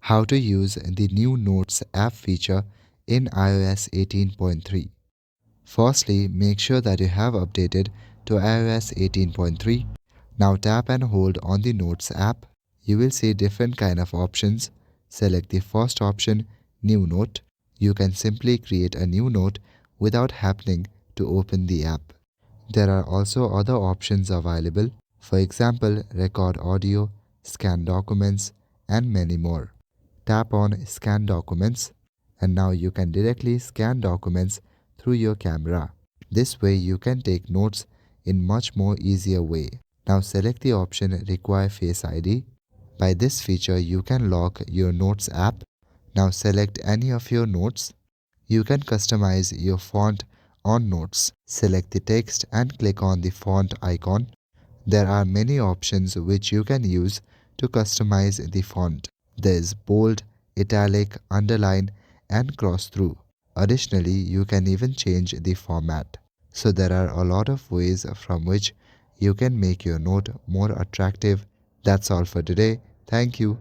How to use the new Notes app feature in iOS 18.3. Firstly, make sure that you have updated to iOS 18.3. Now tap and hold on the Notes app. You will see different kind of options. Select the first option, New Note. You can simply create a new note without happening to open the app. There are also other options available. For example, record audio, scan documents, and many more. Tap on Scan Documents, and now you can directly scan documents through your camera. This way you can take notes in much more easier way. Now select the option Require Face ID. By this feature you can lock your Notes app. Now select any of your notes. You can customize your font on Notes. Select the text and click on the font icon. There are many options which you can use to customize the font. There is bold, italic, underline, and cross through. Additionally, you can even change the format. So there are a lot of ways from which you can make your note more attractive. That's all for today. Thank you.